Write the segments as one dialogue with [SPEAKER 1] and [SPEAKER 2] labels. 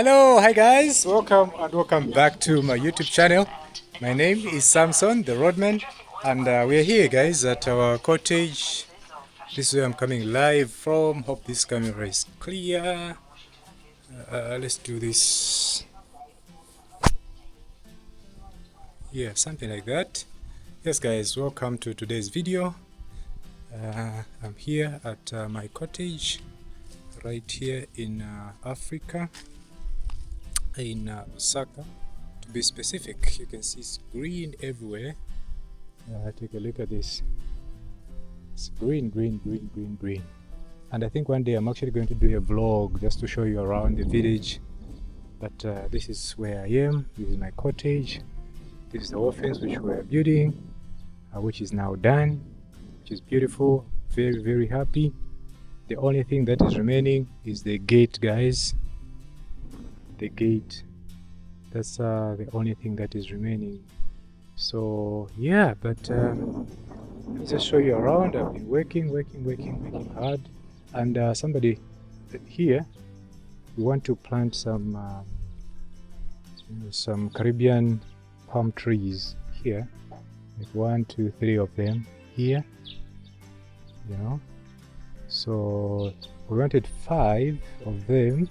[SPEAKER 1] Hello, hi guys, welcome back to my YouTube channel. My name is Samson, the roadman, and we're here, guys, at our cottage. This is where I'm coming live from. Hope this camera is clear. Let's do this. Yeah, something like that. Yes, guys, welcome to today's video. I'm here at my cottage right here in Africa, in Lusaka. To be specific, you can see it's green everywhere. Take a look at this. It's green. And I think one day I'm actually going to do a vlog just to show you around the village. But this is where I am. This is my cottage. This is the orphans which we are building, which is now done, which is beautiful. Very happy. The only thing that is remaining is the gate, guys. The gate. That's the only thing that is remaining. So yeah, but let me just show you around. I've been working hard. And somebody here, we want to plant some Caribbean palm trees here, like 1, 2, 3 of them here, you know. So we wanted 5 of them,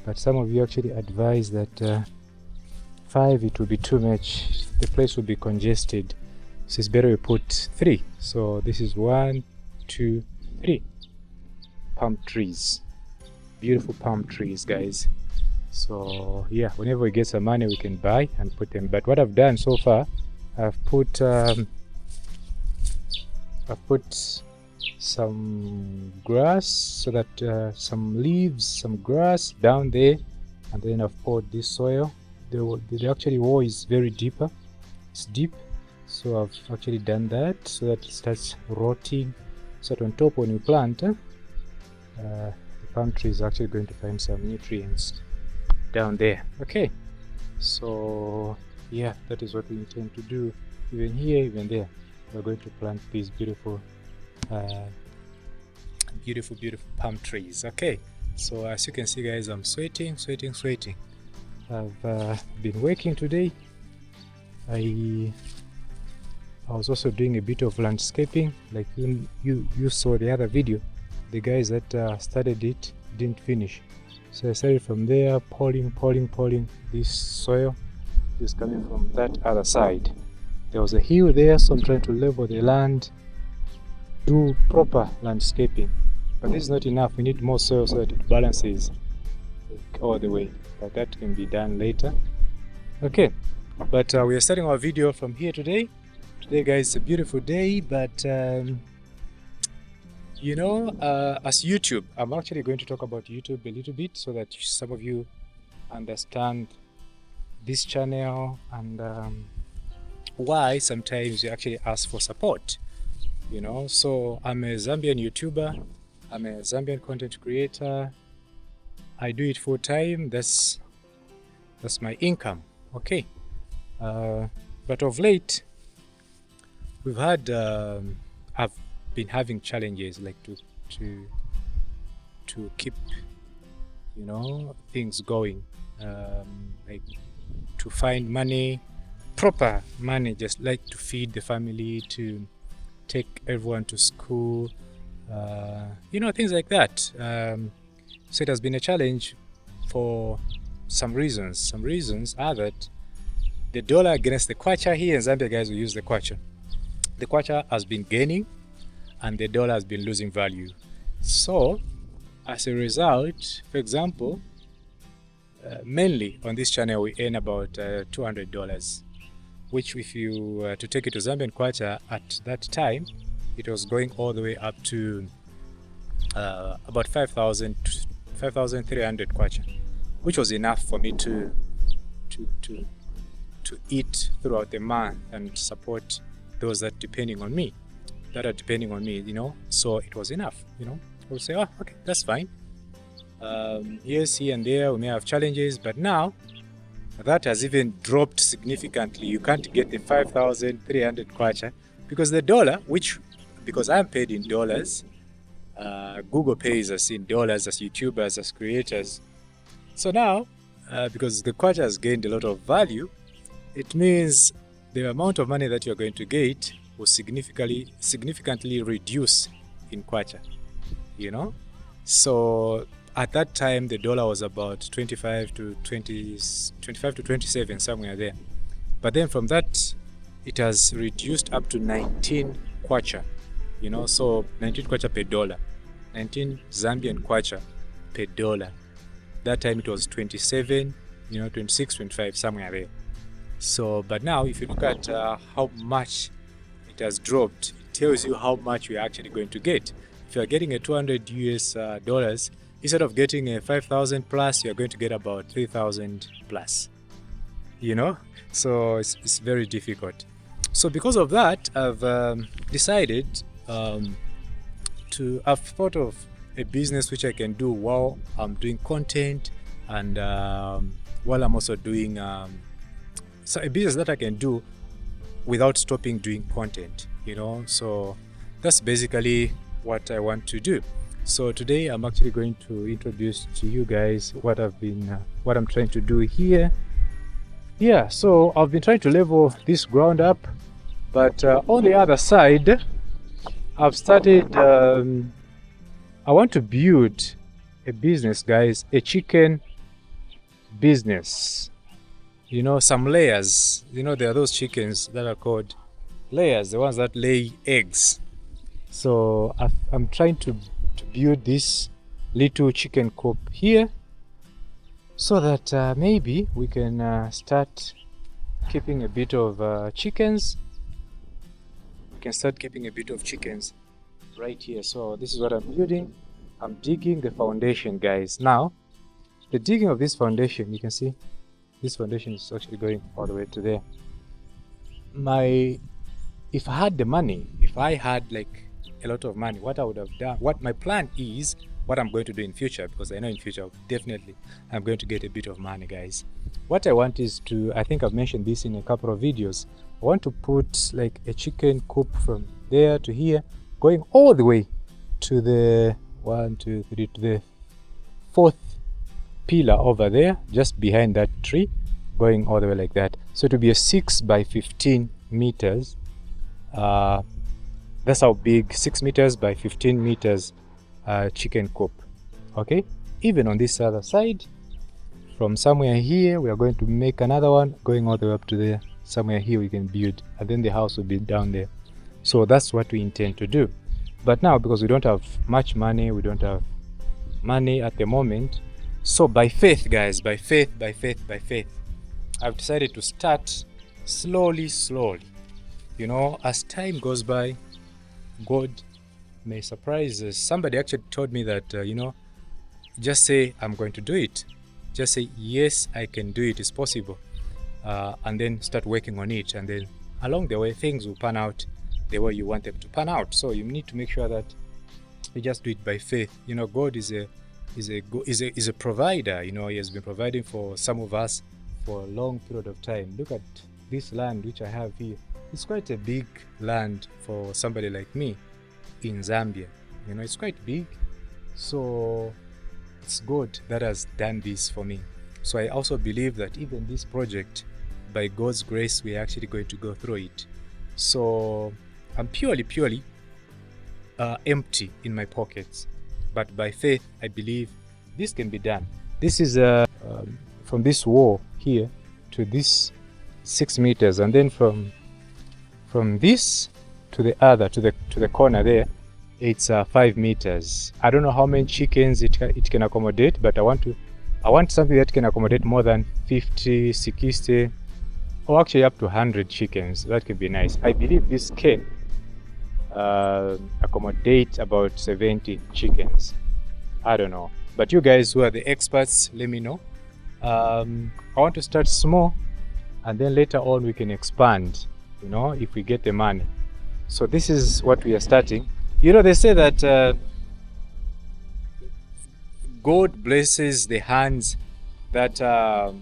[SPEAKER 1] but some of you actually advised that 5 it will be too much, the place will be congested, so it's better we put 3. So this is 1, 2, 3 palm trees, beautiful palm trees, guys. So yeah, whenever we get some money we can buy and put them. But what I've done so far, I've put some grass, so that some leaves, some grass down there, and then I've poured this soil. The actually wall is very deeper, it's deep, so I've actually done that so that it starts rotting, so that on top when you plant, the palm tree is actually going to find some nutrients down there. Okay, so yeah, that is what we intend to do. Even here, even there, we're going to plant these beautiful palm trees. Okay, so as you can see, guys, I'm sweating. I've been working today. I was also doing a bit of landscaping, like you saw the other video. The guys that started it didn't finish, so I started from there, pouring this soil. Is coming from that other side. There was a hill there, so I'm trying to level the land, do proper landscaping. But this is not enough, we need more soil so that it balances all the way, but that can be done later. Okay, but we are starting our video from here today. Today, guys, it's a beautiful day, but you know, as YouTube, I'm actually going to talk about YouTube a little bit so that some of you understand this channel and why sometimes you actually ask for support, you know. So I'm a Zambian YouTuber, I'm a Zambian content creator. I do it full time. That's my income. Okay, but of late we've had I've been having challenges, like to keep, you know, things going, like to find money, proper money, just like to feed the family, to take everyone to school, you know, things like that. So it has been a challenge for some reasons. Some reasons are that the dollar against the kwacha here in Zambia, guys, we use the kwacha. The kwacha has been gaining and the dollar has been losing value. So as a result, for example, mainly on this channel we earn about $200, which if you to take it to Zambian kwacha at that time, it was going all the way up to about 5,300 kwacha, which was enough for me to eat throughout the month and support those that are depending on me, you know. So it was enough, you know. We'll say, oh, okay, that's fine. Yes, here and there we may have challenges, but now that has even dropped significantly. You can't get the 5,300 kwacha because the dollar, because I'm paid in dollars, Google pays us in dollars as YouTubers, as creators. So now because the kwacha has gained a lot of value, it means the amount of money that you're going to get will significantly reduce in kwacha, you know. So at that time the dollar was about 25 to 27, somewhere there. But then from that it has reduced up to 19 kwacha, you know. So 19 kwacha per dollar, 19 Zambian kwacha per dollar. That time it was 27, you know, 26, 25, somewhere there. So, but now if you look at how much it has dropped, it tells you how much you're actually going to get. If you're getting a 200 US dollars, instead of getting a 5,000 plus, you're going to get about 3,000 plus, you know. So it's very difficult. So because of that, I've decided I've thought of a business which I can do while I'm doing content, and while I'm also doing so a business that I can do without stopping doing content, you know. So that's basically what I want to do. So today I'm actually going to introduce to you guys what I'm trying to do here. Yeah, so I've been trying to level this ground up, but on the other side I've started I want to build a business, guys, a chicken business. You know, some layers. You know, there are those chickens that are called layers, the ones that lay eggs. So I'm trying to build this little chicken coop here, so that maybe we can start keeping a bit of chickens. We can start keeping a bit of chickens right here. So this is what I'm building. I'm digging the foundation, guys. Now, the digging of this foundation, you can see this foundation is actually going all the way to there. If I had the money, if I had like a lot of money, what I would have done, what my plan is, what I'm going to do in future, because I know in future definitely I'm going to get a bit of money, guys. What I want is to, I think I've mentioned this in a couple of videos, I want to put like a chicken coop from there to here, going all the way to the to the fourth pillar over there, just behind that tree, going all the way like that. So it will be a 6 by 15 meters. That's how big, 6 meters by 15 meters chicken coop. Okay, even on this other side, from somewhere here we are going to make another one going all the way up to there. Somewhere here we can build, and then the house will be down there. So that's what we intend to do. But now, because we don't have much money, we don't have money at the moment, so by faith, guys, by faith, I've decided to start slowly. You know, as time goes by, God may surprise us. Somebody actually told me that, you know, just say, I'm going to do it. Just say, yes, I can do it, it's possible. And then start working on it. And then along the way, things will pan out the way you want them to pan out. So you need to make sure that you just do it by faith. You know, God is a provider. You know, He has been providing for some of us for a long period of time. Look at this land which I have here. It's quite a big land for somebody like me in Zambia. You know, it's quite big. So it's God that has done this for me. So I also believe that even this project, by God's grace, we're actually going to go through it. So I'm purely empty in my pockets, but by faith I believe this can be done. This is from this wall here to this 6 meters, and then from this to the other, to the corner there, it's 5 meters. I don't know how many chickens it can accommodate, but I want something that can accommodate more than 50, 60, or actually up to 100 chickens. That can be nice. I believe this can accommodate about 70 chickens. I don't know, but you guys who are the experts, let me know. I want to start small, and then later on we can expand, you know, if we get the money. So this is what we are starting. You know, they say that God blesses the hands that are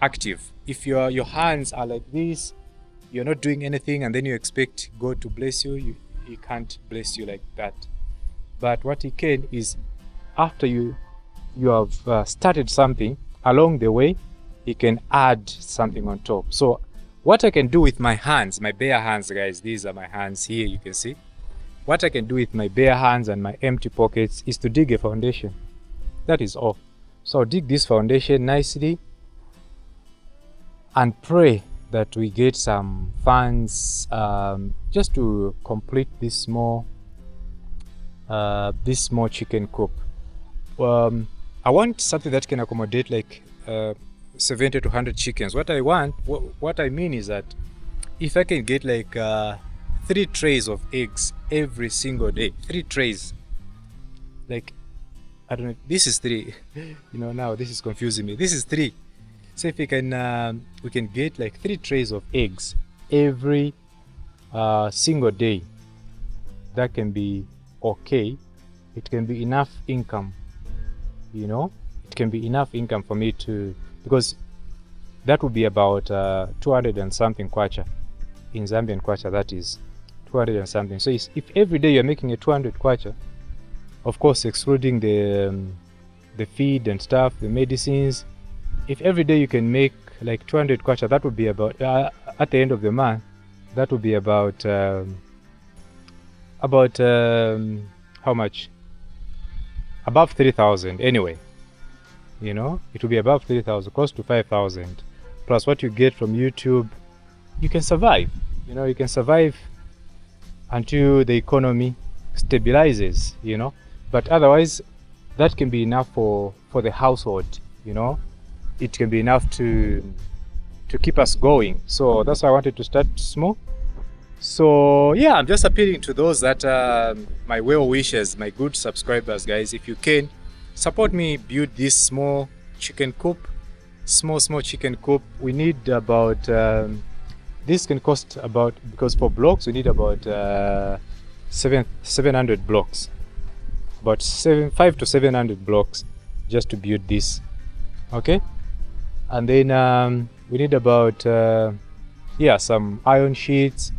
[SPEAKER 1] active. If your hands are like this, you're not doing anything, and then you expect God to bless you, He can't bless you like that. But what He can is, after you have started something, along the way he can add something on top. So what I can do with my hands, my bare hands, guys, these are my hands here, you can see. What I can do with my bare hands and my empty pockets is to dig a foundation. That is all. So I'll dig this foundation nicely and pray that we get some funds just to complete this small chicken coop. I want something that can accommodate like 70 to 100 chickens. What I mean is that if I can get like 3 trays of eggs every single day, 3 trays, like, I don't know, this is 3 now this is confusing me, this is 3. So if we can get like 3 trays of eggs every single day, that can be okay. It can be enough income, it can be enough income for me to, because that would be about 200 and something kwacha in Zambian kwacha, that is 200 and something. So if every day you're making a 200 kwacha, of course excluding the feed and stuff, the medicines, if every day you can make like 200 kwacha, that would be about at the end of the month, that would be about how much? Above 3,000 anyway. It will be above 3,000, close to 5,000, plus what you get from YouTube. You can survive. You can survive until the economy stabilizes. But otherwise, that can be enough for the household. It can be enough to keep us going. So that's why I wanted to start small. So yeah, I'm just appealing to those that are my well wishers, my good subscribers, guys. If you can support me build this small chicken coop, small chicken coop. We need about this can cost about, because for blocks we need about 700 blocks, about 500 to 700 blocks just to build this. Okay, and then we need about some iron sheets,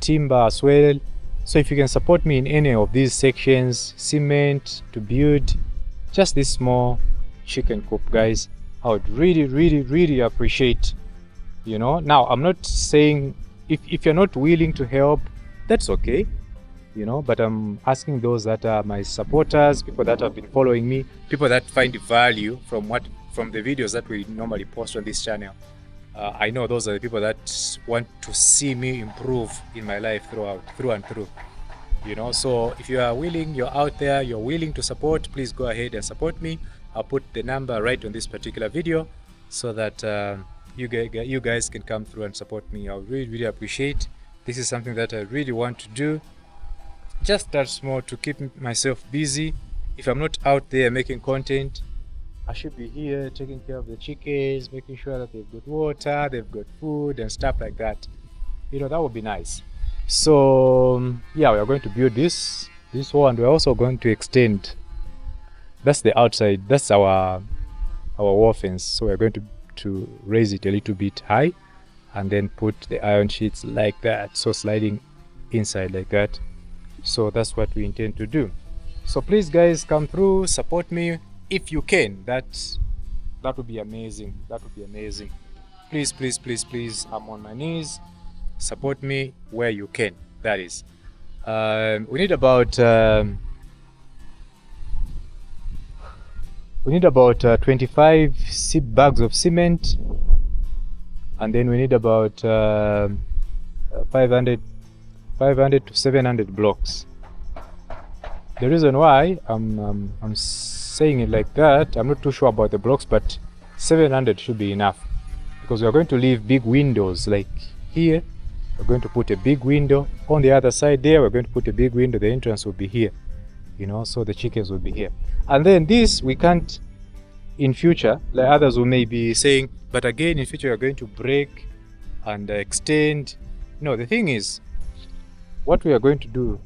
[SPEAKER 1] timber as well. So if you can support me in any of these sections, cement to build just this small chicken coop, guys, I would really appreciate. Now I'm not saying if you're not willing to help, that's okay, but I'm asking those that are my supporters, people that have been following me, people that find value from the videos that we normally post on this channel. I know those are the people that want to see me improve in my life through and through. So if you are willing, you're out there, you're willing to support, please go ahead and support me. I'll put the number right on this particular video so that you guys can come through and support me. I would really appreciate. This is something that I really want to do, just start small to keep myself busy. If I'm not out there making content, I should be here taking care of the chickens, making sure that they've got water, they've got food and stuff like that. That would be nice. So yeah, we are going to build this wall, and we're also going to extend. That's the outside, that's our wall fence. So we're going to raise it a little bit high and then put the iron sheets like that, so sliding inside like that. So that's what we intend to do. So please guys, come through, support me if you can. That would be amazing. That would be amazing. Please, I'm on my knees. Support me where you can. That is. We need about 25 bags of cement, and then we need about 500 to 700 blocks. The reason why I'm saying it like that, I'm not too sure about the blocks, but 700 should be enough, because we are going to leave big windows. Like here, we're going to put a big window. On the other side there, we're going to put a big window. The entrance will be here, so the chickens will be here. And then this, we can't, in future, like others who may be saying, but again, in future, we're going to break and extend. No, the thing is, what we are going to do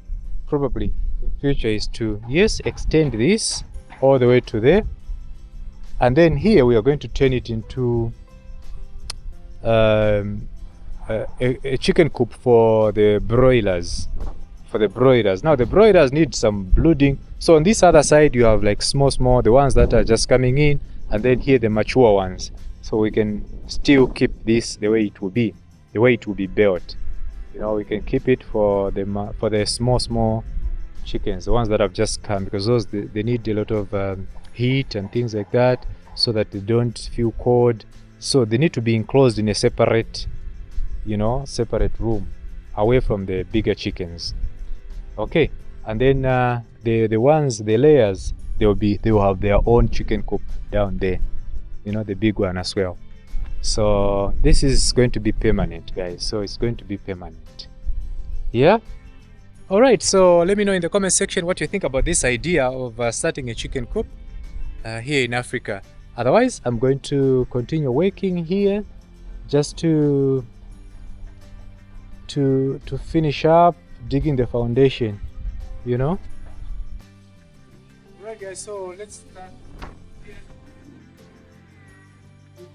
[SPEAKER 1] probably in future is to, yes, extend this all the way to there, and then here we are going to turn it into a chicken coop for the broilers. Now the broilers need some brooding, so on this other side you have like small, the ones that are just coming in, and then here the mature ones, so we can still keep this the way it will be, built. You know, we can keep it for the small chickens, the ones that have just come, because those they need a lot of heat and things like that, so that they don't feel cold. So they need to be enclosed in a separate, separate room, away from the bigger chickens. Okay, and then the layers, they will have their own chicken coop down there. The big one as well. So this is going to be permanent, guys. So it's going to be permanent. Yeah. All right. So let me know in the comment section what you think about this idea of starting a chicken coop here in Africa. Otherwise, I'm going to continue working here just to finish up digging the foundation. Right, guys. So let's start here.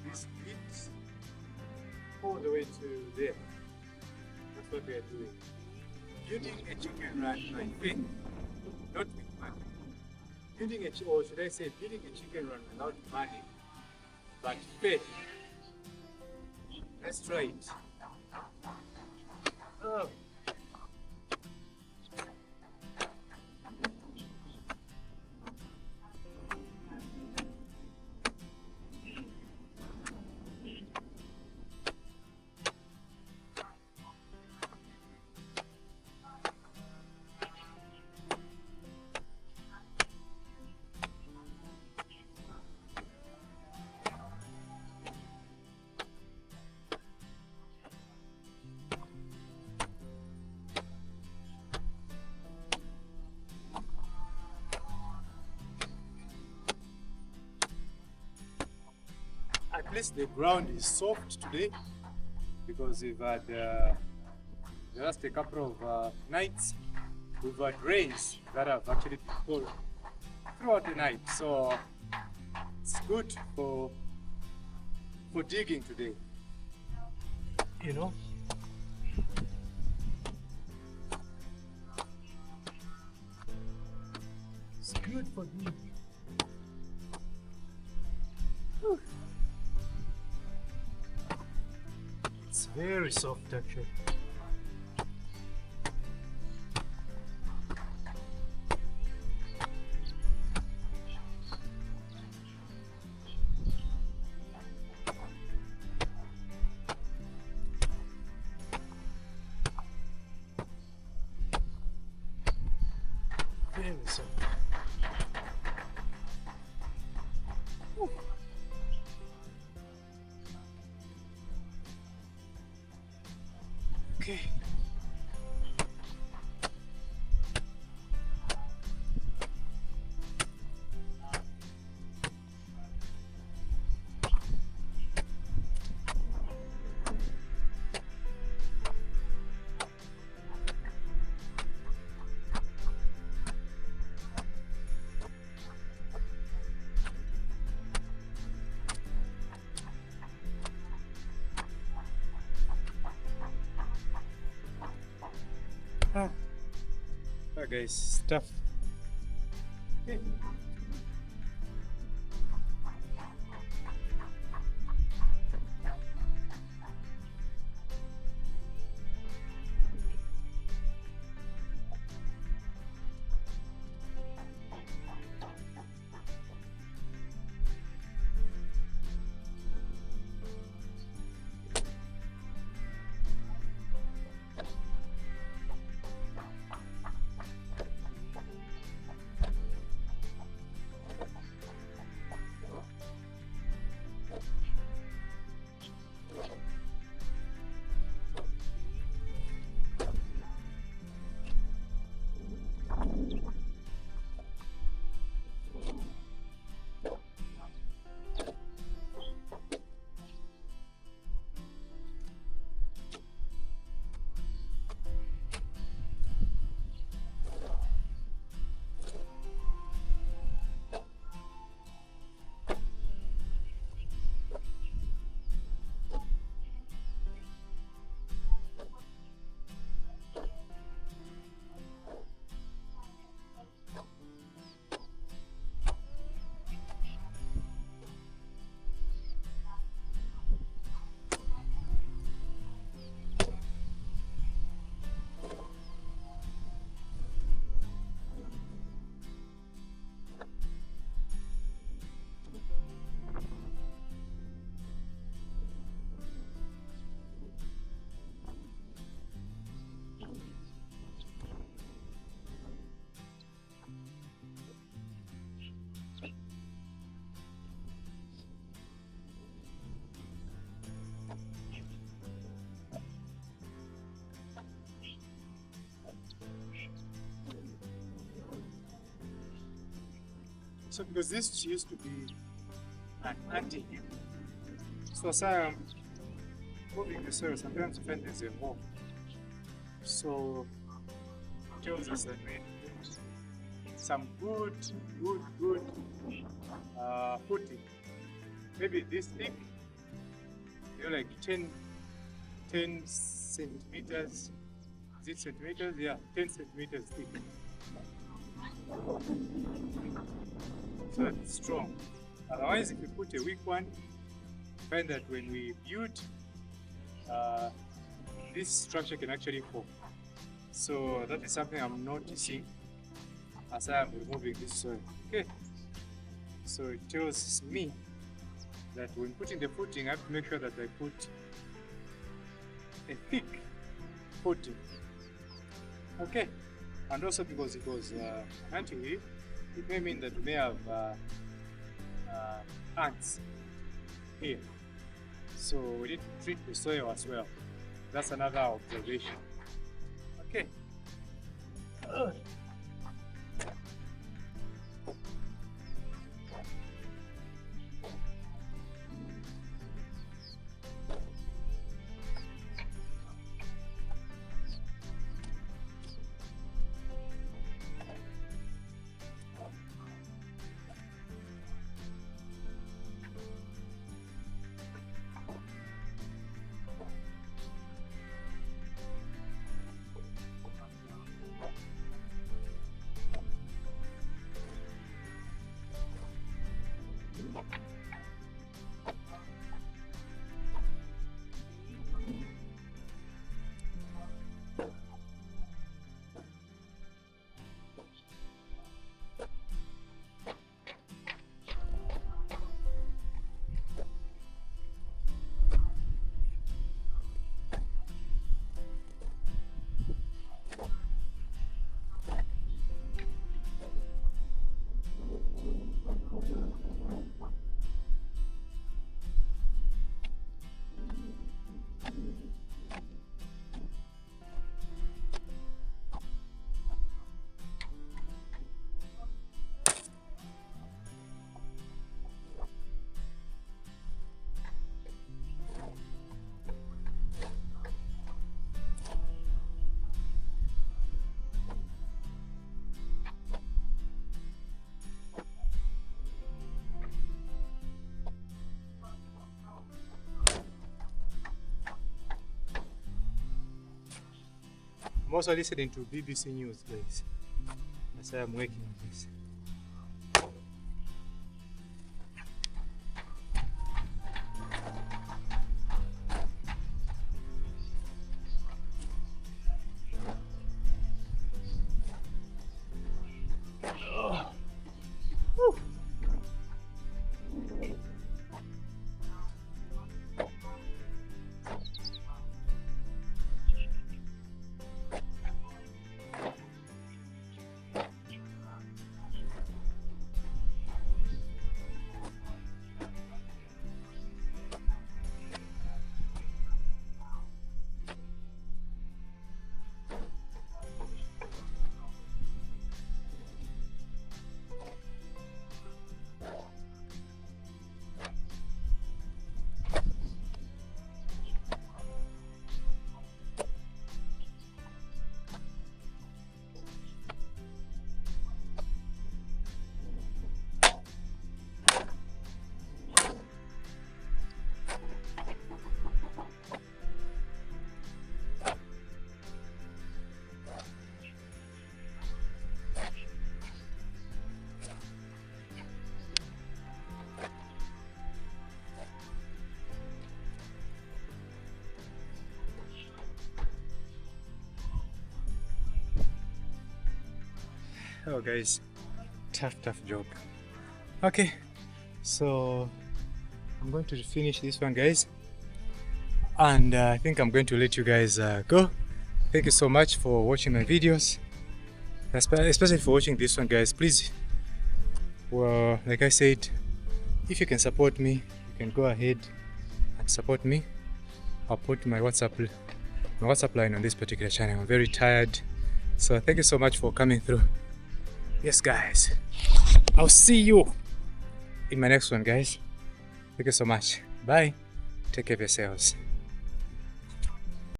[SPEAKER 1] This bit all the way to there. That's what we are doing. Building a chicken run by faith, not with money. Or should I say, building a chicken run without money, but faith. Let's try it. Oh. At least the ground is soft today, because we've had just a couple of nights, we've had rains that have actually been pouring throughout the night. So it's good for digging today. It's good for digging. It's very soft actually. Very soft. Okay. Guys, stuff. Okay. So because this used to be an anti-hill. So as I'm moving the soil, sometimes you find there's a hole. So it tells us that we need some good footing. Maybe this thick, like 10 centimeters. Is it centimeters? Yeah, 10 centimeters thick. So it's strong. Otherwise, if you put a weak one, find that when we build, this structure can actually fall. So that is something I'm noticing as I am removing this soil. Okay. So it tells me that when putting the footing, I have to make sure that I put a thick footing. Okay. And also because it was anti-hill, it may mean that we may have ants here. So we need to treat the soil as well. That's another observation. Okay. I'm also listening to BBC News, guys. That's why I'm working on this. Oh guys, tough job. Okay, so I'm going to finish this one, guys, and I think I'm going to let you guys go. Thank you so much for watching my videos, especially for watching this one, guys. Please, well, like I said, if you can support me, you can go ahead and support me. I'll put my WhatsApp line on this particular channel. I'm very tired, so thank you so much for coming through. Yes, guys. I'll see you in my next one, guys. Thank you so much. Bye. Take care of yourselves.